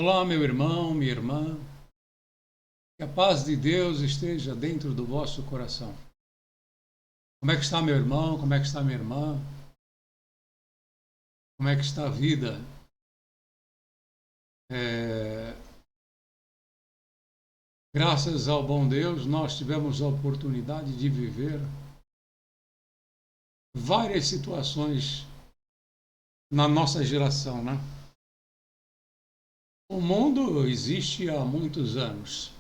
Olá, meu irmão, minha irmã. Que a paz de Deus esteja dentro do vosso coração. Como é que está meu irmão? Como é que está minha irmã? Como é que está a vida? É, Graças ao bom Deus, nós tivemos a oportunidade de viver várias situações na nossa geração, né? O mundo existe há muitos anos.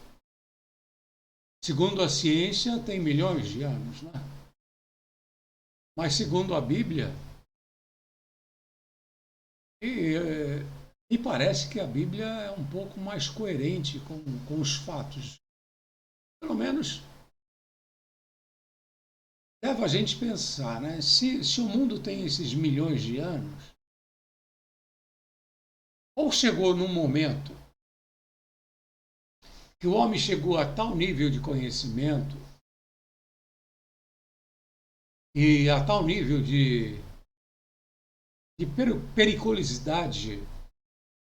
Segundo a ciência, tem milhões de anos, né? Mas segundo a Bíblia, E, eh, me parece que a Bíblia é um pouco mais coerente com os fatos. Pelo menos leva a gente a pensar, né? Se o mundo tem esses milhões de anos, ou chegou num momento que o homem chegou a tal nível de conhecimento e a tal nível de periculosidade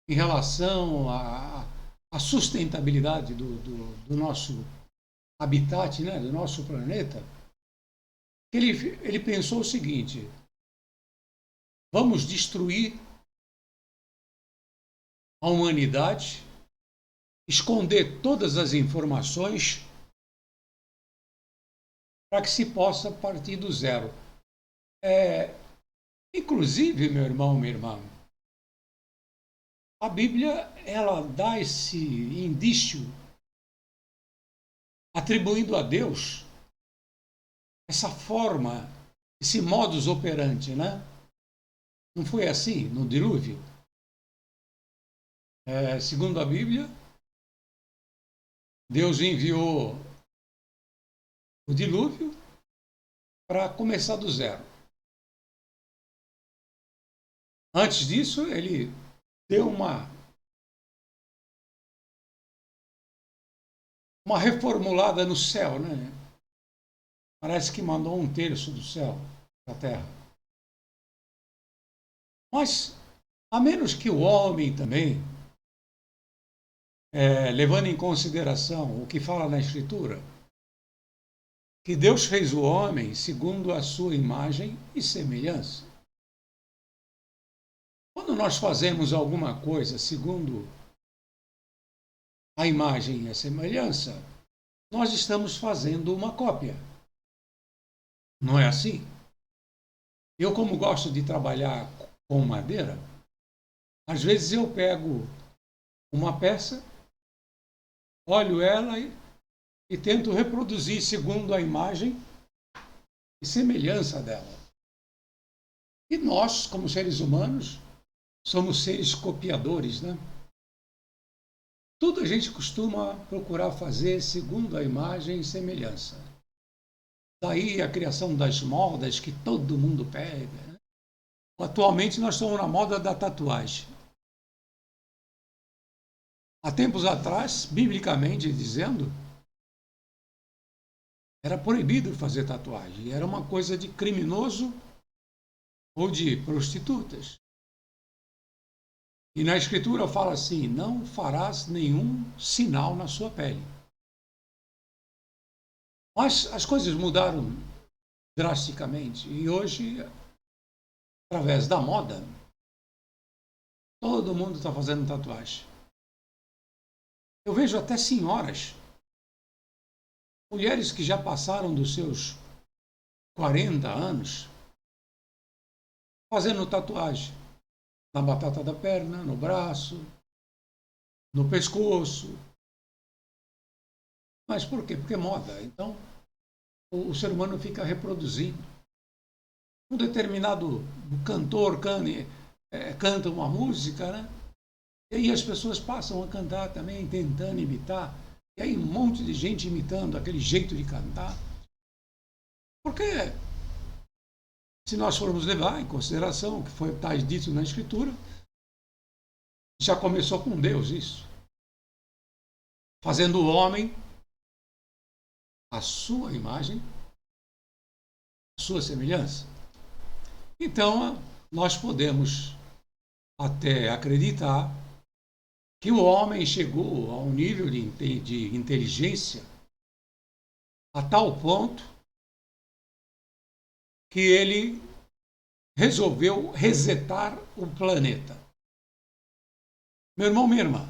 em relação à sustentabilidade do nosso habitat, né? Do nosso planeta, que ele pensou o seguinte: vamos destruir a humanidade, esconder todas as informações para que se possa partir do zero. É, Inclusive, meu irmão, minha irmã, a Bíblia ela dá esse indício atribuindo a Deus essa forma, esse modus operandi, né? Não foi assim no dilúvio? Segundo a Bíblia, Deus enviou o dilúvio para começar do zero. Antes disso, ele deu uma reformulada no céu, né? Parece que mandou um terço do céu para a terra. Mas, a menos que o homem também, levando em consideração o que fala na Escritura, que Deus fez o homem segundo a sua imagem e semelhança. Quando nós fazemos alguma coisa segundo a imagem e a semelhança, nós estamos fazendo uma cópia. Não é assim? Eu, como gosto de trabalhar com madeira, às vezes eu pego uma peça, olho ela e tento reproduzir segundo a imagem e semelhança dela. E nós, como seres humanos, somos seres copiadores, né? Tudo a gente costuma procurar fazer segundo a imagem e semelhança. Daí a criação das modas que todo mundo pega, né? Atualmente nós estamos na moda da tatuagem. Há tempos atrás, biblicamente dizendo, era proibido fazer tatuagem. Era uma coisa de criminoso ou de prostitutas. E na Escritura fala assim: não farás nenhum sinal na sua pele. Mas as coisas mudaram drasticamente e hoje, através da moda, todo mundo está fazendo tatuagem. Eu vejo até senhoras, mulheres que já passaram dos seus 40 anos, fazendo tatuagem na batata da perna, no braço, no pescoço. Mas por quê? Porque é moda. Então, o ser humano fica reproduzindo. Um determinado cantor canta uma música, né? E aí as pessoas passam a cantar também, tentando imitar. E aí um monte de gente imitando aquele jeito de cantar. Porque, se nós formos levar em consideração o que foi dito na Escritura, já começou com Deus isso. Fazendo o homem a sua imagem, a sua semelhança. Então, nós podemos até acreditar que o homem chegou a um nível de inteligência a tal ponto que ele resolveu resetar o planeta. Meu irmão, minha irmã,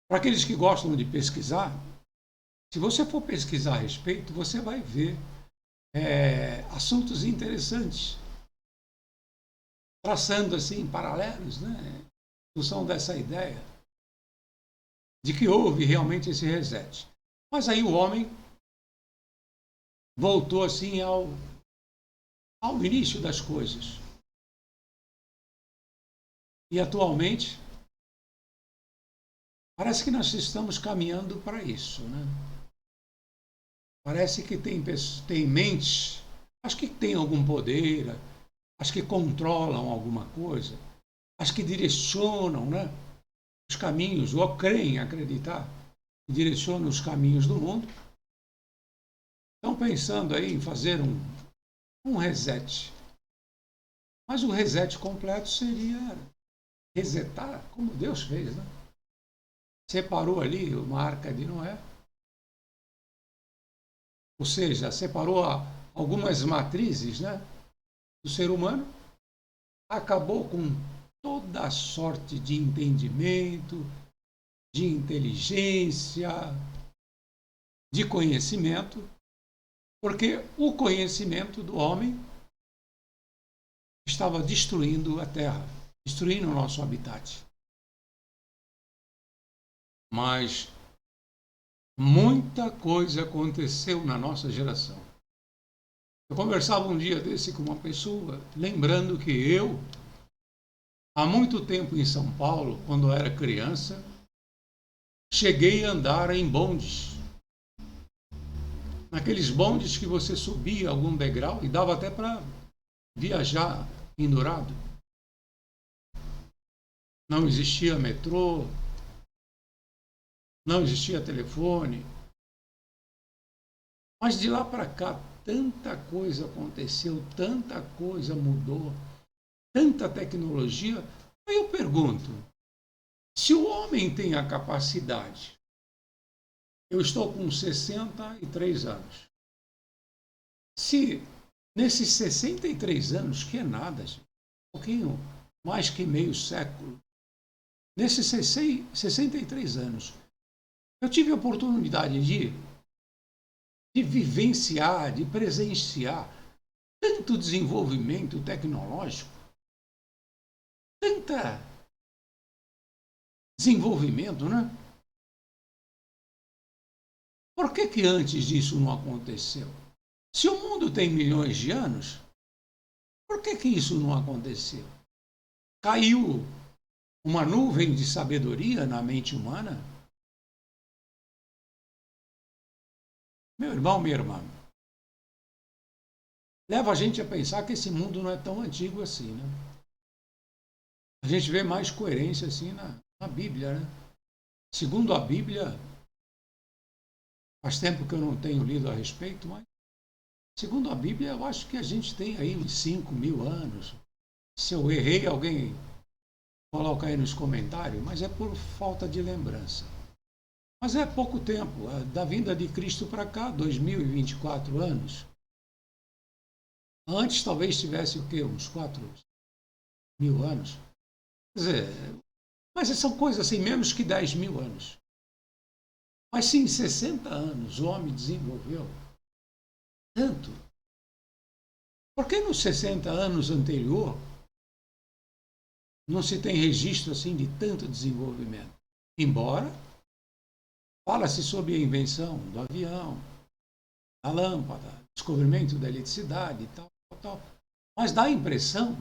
para aqueles que gostam de pesquisar, se você for pesquisar a respeito, você vai ver assuntos interessantes, traçando assim paralelos, né? Em função dessa ideia de que houve realmente esse reset. Mas aí o homem voltou assim ao início das coisas. E atualmente parece que nós estamos caminhando para isso, né? Parece que tem mentes, acho que tem algum poder, acho que controlam alguma coisa, acho que direcionam, né, os caminhos, ou creem acreditar, que direcionam os caminhos do mundo. Estão pensando aí em fazer um reset. Mas o reset completo seria resetar, como Deus fez, né? Separou ali uma arca de Noé, ou seja, separou algumas matrizes, né, do ser humano, acabou com toda a sorte de entendimento, de inteligência, de conhecimento, porque o conhecimento do homem estava destruindo a Terra, destruindo o nosso habitat. Mas muita coisa aconteceu na nossa geração. Eu conversava um dia desse com uma pessoa, lembrando que eu, há muito tempo em São Paulo, quando eu era criança, cheguei a andar em bondes. Naqueles bondes que você subia algum degrau e dava até para viajar pendurado. Não existia metrô, não existia telefone. Mas de lá para cá, tanta coisa aconteceu, tanta coisa mudou, tanta tecnologia. Aí eu pergunto, se o homem tem a capacidade, eu estou com 63 anos, se nesses 63 anos, que é nada, um pouquinho mais que meio século, nesses 63 anos, eu tive a oportunidade de vivenciar, de presenciar tanto desenvolvimento tecnológico, tanta desenvolvimento, né? Por que antes disso não aconteceu? Se o mundo tem milhões de anos, por que isso não aconteceu? Caiu uma nuvem de sabedoria na mente humana? Meu irmão, minha irmã, leva a gente a pensar que esse mundo não é tão antigo assim, né? A gente vê mais coerência assim na Bíblia, né? Segundo a Bíblia, faz tempo que eu não tenho lido a respeito, mas segundo a Bíblia, eu acho que a gente tem aí uns 5.000 anos. Se eu errei, alguém coloca aí nos comentários, mas é por falta de lembrança. Mas é pouco tempo, da vinda de Cristo para cá, 2024 anos. Antes talvez tivesse o quê? Uns 4.000 anos. Quer dizer, mas são coisas assim, menos que 10.000 anos. Mas se em 60 anos o homem desenvolveu tanto, por que nos 60 anos anterior não se tem registro assim de tanto desenvolvimento? Embora fala-se sobre a invenção do avião, da lâmpada, descobrimento da eletricidade e tal. Mas dá a impressão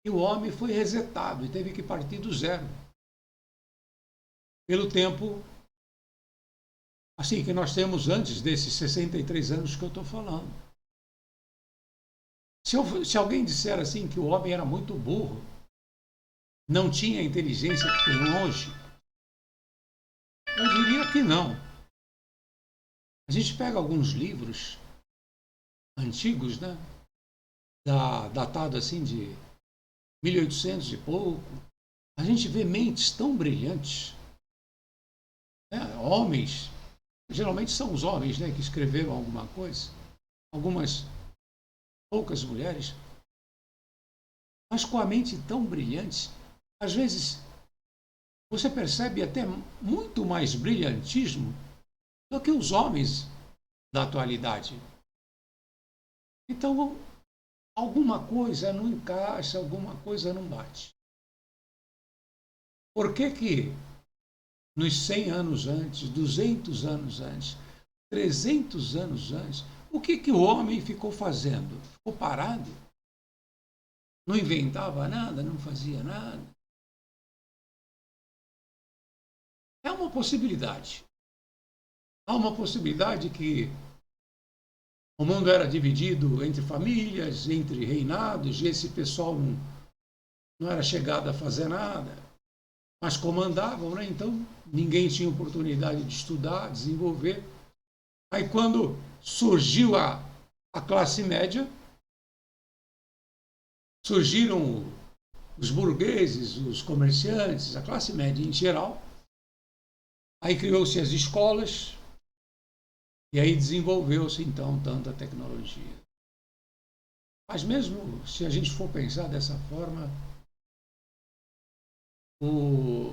que o homem foi resetado e teve que partir do zero. Pelo tempo assim que nós temos antes desses 63 anos que eu estou falando. Se alguém disser assim que o homem era muito burro, não tinha a inteligência que tem hoje, eu diria que não. A gente pega alguns livros antigos, né, datado assim de 1800 e pouco, A gente vê mentes tão brilhantes, né? Homens, geralmente são os homens, né, que escreveram alguma coisa, algumas poucas mulheres, mas com a mente tão brilhante, às vezes você percebe até muito mais brilhantismo do que os homens da atualidade. Então, alguma coisa não encaixa, alguma coisa não bate. Por que que nos 100 anos antes, 200 anos antes, 300 anos antes, o que que o homem ficou fazendo? Ficou parado? Não inventava nada, não fazia nada? É uma possibilidade. Há uma possibilidade que o mundo era dividido entre famílias, entre reinados, e esse pessoal não era chegado a fazer nada, mas comandavam, né? Então ninguém tinha oportunidade de estudar, desenvolver. Aí quando surgiu a classe média, surgiram os burgueses, os comerciantes, a classe média em geral, aí criou-se as escolas, e aí desenvolveu-se então tanta tecnologia. Mas mesmo se a gente for pensar dessa forma,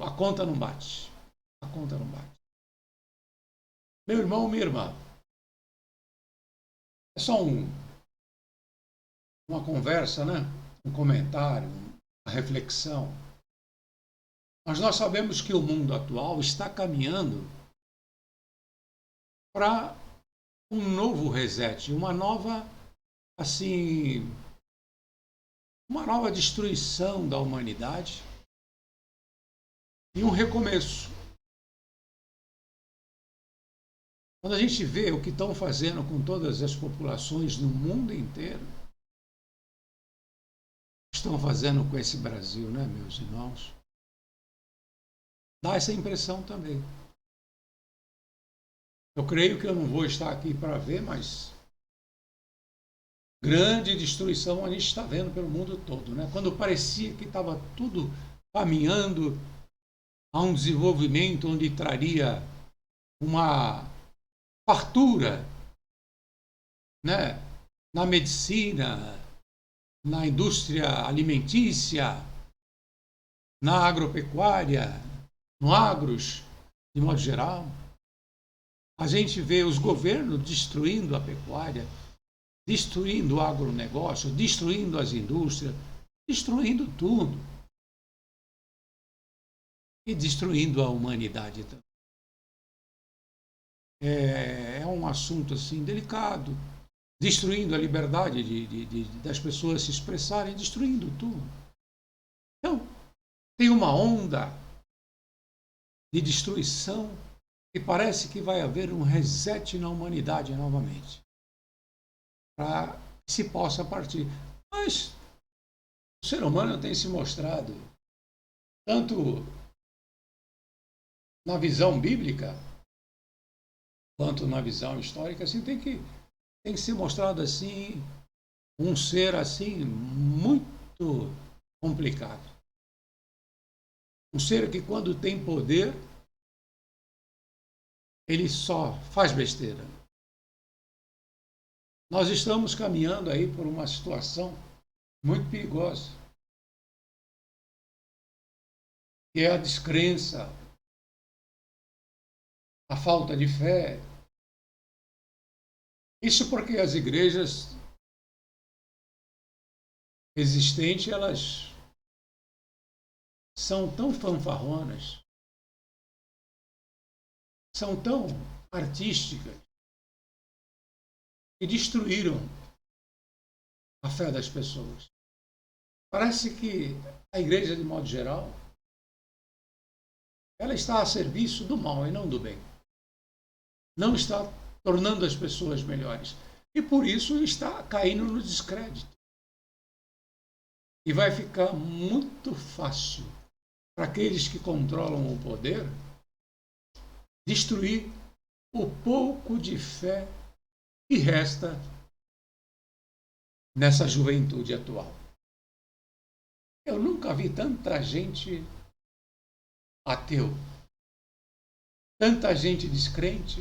a conta não bate. A conta não bate. Meu irmão, minha irmã, é só uma conversa, né? Um comentário, uma reflexão. Mas nós sabemos que o mundo atual está caminhando para um novo reset, assim, uma nova destruição da humanidade e um recomeço. Quando a gente vê o que estão fazendo com todas as populações no mundo inteiro, estão fazendo com esse Brasil, né, meus irmãos? Dá essa impressão também. Eu creio que eu não vou estar aqui para ver, mas grande destruição a gente está vendo pelo mundo todo, né? Quando parecia que estava tudo caminhando a um desenvolvimento onde traria uma fartura, né? Na medicina, na indústria alimentícia, na agropecuária, no agros, de modo geral. A gente vê os governos destruindo a pecuária, destruindo o agronegócio, destruindo as indústrias, destruindo tudo. E destruindo a humanidade também. É um assunto assim delicado, destruindo a liberdade das pessoas se expressarem, destruindo tudo. Então, tem uma onda de destruição e parece que vai haver um reset na humanidade novamente, para que se possa partir. Mas o ser humano tem se mostrado, tanto na visão bíblica, quanto na visão histórica, assim, tem que ser mostrado assim, um ser assim, muito complicado. Um ser que quando tem poder, ele só faz besteira. Nós estamos caminhando aí por uma situação muito perigosa, que é a descrença, a falta de fé. Isso porque as igrejas existentes, elas são tão fanfarronas, são tão artísticas, que destruíram a fé das pessoas. Parece que a igreja, de modo geral, ela está a serviço do mal e não do bem. Não está tornando as pessoas melhores. E por isso está caindo no descrédito. E vai ficar muito fácil para aqueles que controlam o poder destruir o pouco de fé que resta nessa juventude atual. Eu nunca vi tanta gente ateu, tanta gente descrente,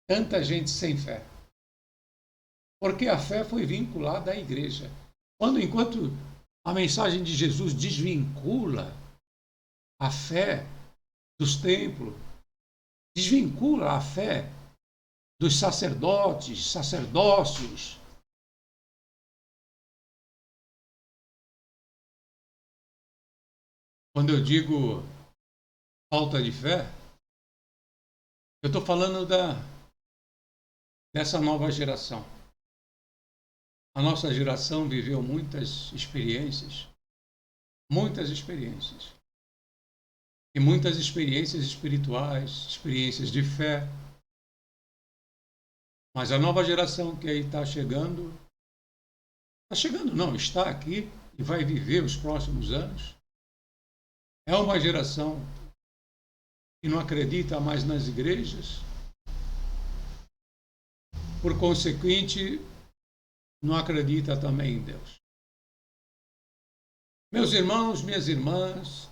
tanta gente sem fé. Porque a fé foi vinculada à igreja. Enquanto a mensagem de Jesus desvincula a fé dos templos, desvincula a fé dos sacerdotes, sacerdócios. Quando eu digo falta de fé, eu estou falando dessa nova geração. A nossa geração viveu muitas experiências e muitas experiências espirituais, experiências de fé. Mas a nova geração que aí está chegando não, está aqui e vai viver os próximos anos, é uma geração que não acredita mais nas igrejas, por consequente, não acredita também em Deus. Meus irmãos, minhas irmãs,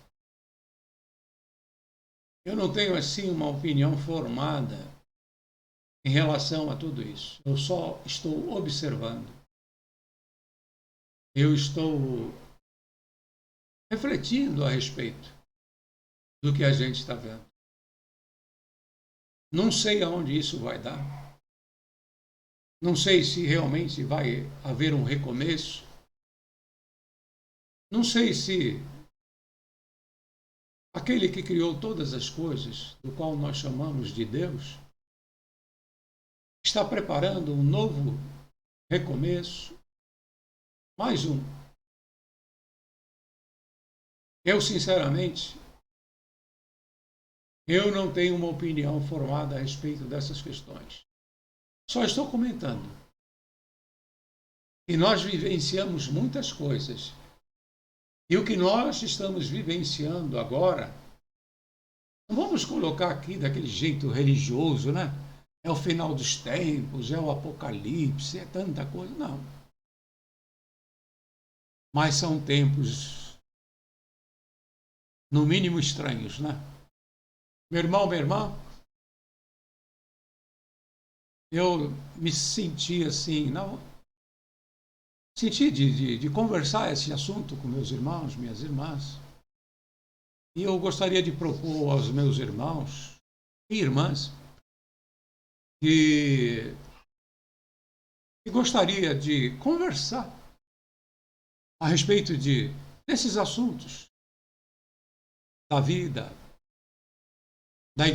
eu não tenho assim uma opinião formada em relação a tudo isso. Eu só estou observando. Eu estou refletindo a respeito do que a gente está vendo. Não sei aonde isso vai dar. Não sei se realmente vai haver um recomeço. Não sei se aquele que criou todas as coisas, do qual nós chamamos de Deus, está preparando um novo recomeço, mais um. Eu, sinceramente, eu não tenho uma opinião formada a respeito dessas questões. Só estou comentando. E nós vivenciamos muitas coisas. E o que nós estamos vivenciando agora, não vamos colocar aqui daquele jeito religioso, né? É o final dos tempos, é o apocalipse, é tanta coisa. Não. Mas são tempos, no mínimo, estranhos, né? Meu irmão, minha irmã, eu me senti assim, não, senti de conversar esse assunto com meus irmãos, minhas irmãs. E eu gostaria de propor aos meus irmãos e irmãs que gostaria de conversar a respeito desses assuntos da vida, das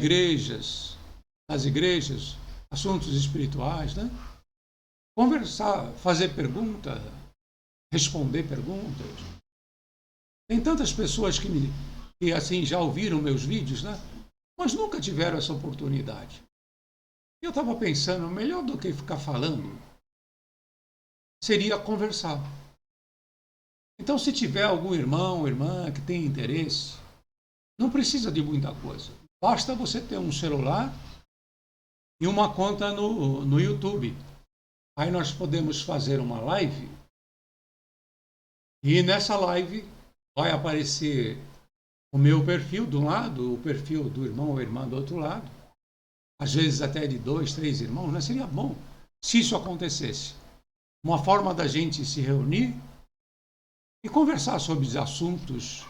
igrejas, assuntos espirituais, né? Conversar, fazer pergunta, responder perguntas. Tem tantas pessoas que assim já ouviram meus vídeos, né? Mas nunca tiveram essa oportunidade. Eu estava pensando, melhor do que ficar falando, seria conversar. Então, se tiver algum irmão ou irmã que tem interesse, não precisa de muita coisa. Basta você ter um celular e uma conta no YouTube. Aí nós podemos fazer uma live e nessa live vai aparecer o meu perfil de um lado, o perfil do irmão ou irmã do outro lado, às vezes até de 2, 3 irmãos, né? Seria bom se isso acontecesse. Uma forma da gente se reunir e conversar sobre os assuntos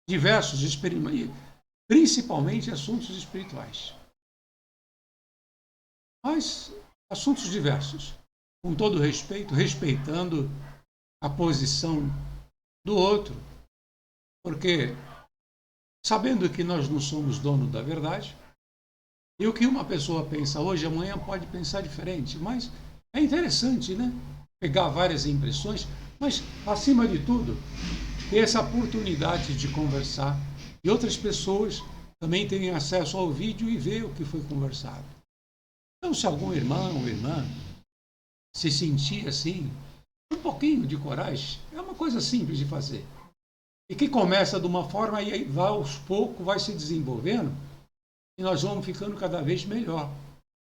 diversos, principalmente assuntos espirituais. Mas assuntos diversos, com todo respeito, respeitando a posição do outro, porque sabendo que nós não somos dono da verdade, e o que uma pessoa pensa hoje, amanhã pode pensar diferente, mas é interessante, né? Pegar várias impressões, mas, acima de tudo, ter essa oportunidade de conversar e outras pessoas também terem acesso ao vídeo e ver o que foi conversado. Então, se algum irmão ou irmã se sentir assim, um pouquinho de coragem, é uma coisa simples de fazer. E que começa de uma forma e aí vai, aos poucos vai se desenvolvendo e nós vamos ficando cada vez melhor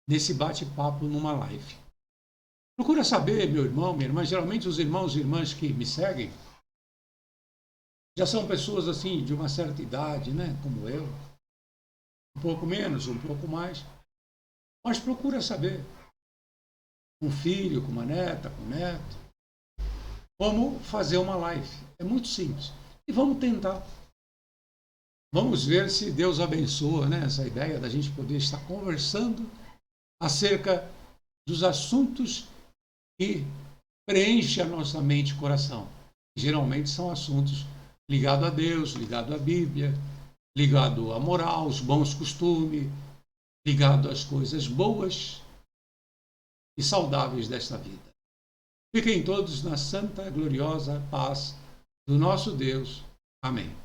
nesse bate-papo numa live. Procura saber, meu irmão, minha irmã, geralmente os irmãos e irmãs que me seguem Já são pessoas assim de uma certa idade, né? Como eu, um pouco menos, um pouco mais, mas procura saber, com um filho, com uma neta, com um neto, como fazer uma live. É muito simples. E vamos tentar. Vamos ver se Deus abençoa, né, essa ideia da gente poder estar conversando acerca dos assuntos que preenchem a nossa mente e coração. Geralmente são assuntos ligados a Deus, ligados à Bíblia, ligados à moral, os bons costumes, ligados às coisas boas e saudáveis desta vida. Fiquem todos na santa, gloriosa paz do nosso Deus. Amém.